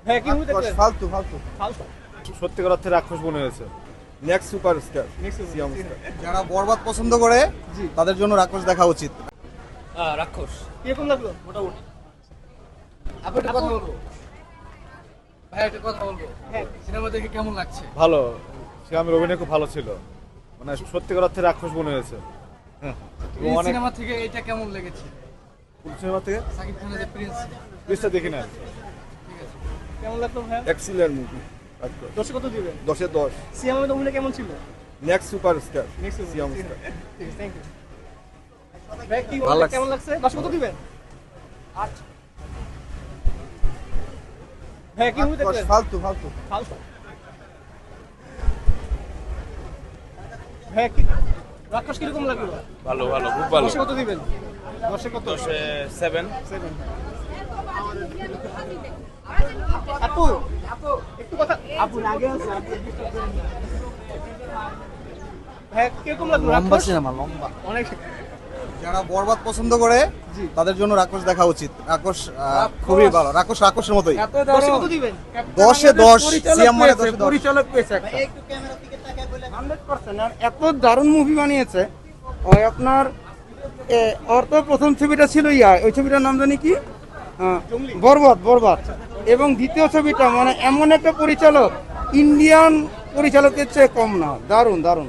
হ্যাঁ কি মুভি দেখলেন? ফালতু ফালতু। ফালতু। সত্যিকার অর্থে রাক্ষস মনে হয়েছে। নেক্সট সুপারস্টার Next সিয়াম movie। স্টার। যারা বরবাদ পছন্দ করে জি। তাদের জন্য রাক্ষস দেখা উচিত। রাক্ষস কিরকম লাগলো? মোটামুটি। আপনি একটা কথা বলবো ভাই, একটা কথা বলবো। হ্যাঁ। সিনেমা দেখে কেমন লাগছে? ভালো, সিয়ামের অভিনয় খুব ভালো ছিল, মানে সত্যিকার অর্থে রাক্ষস মনে হয়েছে। হ্যাঁ, এবং এই অনেক সিনেমা থেকে এটা কেমন লেগেছে? সিনেমা থেকে সাকিব খানের যে প্রিন্স, প্লিজটা দেখি না। ঠিক আছে। কেমন লাগলো ভাইয়া? এক্সিলেন্ট মুভি, দর্শক কত দিবেন? 10/10। সিয়ামের অভিনয় কেমন ছিল? নেক্সট সুপারস্টার নেক্সট সিয়াম স্টার। ঠিক আছে, থ্যাংক ইউ। ভাই কি ভালো লাগছে। কেমন লাগছে? দর্শক কত দিবেন? 8। ভাই কি মুভি দেখলেন? ফালতু ফালতু। ফালতু। ভাই কি রাক্ষস কিরকম লাগলো? ভালো ভালো খুব ভালো। দর্শক কত দিবেন? দর্শক কত? 7 7। আপু একটু কথা আপু আগে আছে আপু disturb করেন না। ভাই কিরকম লাগলো? লম্বা রাক্ষস? সিনেমা, লম্বা। অনেক। যারা বরবাদ পছন্দ করে জি। তাদের জন্য রাক্ষস দেখা উচিত। রাক্ষস খুবই ভালো। রাক্ষস রাক্ষসের মতোই। দর্শক কত দিবেন? 10/10। সিয়াম মানে 10/10। পরিচালক পেয়েছে একটা 100%। আর এত দারুণ মুভি বানিয়েছে। ওই আপনার ওর তো প্রথম ছবিটা ছিল ওই ছবিটার নাম জানি কি, বরবাদ বরবাদ। এবং দ্বিতীয় ছবিটা মানে এমন একটা পরিচালক, ইন্ডিয়ান পরিচালকের চেয়ে কম না। দারুণ দারুণ।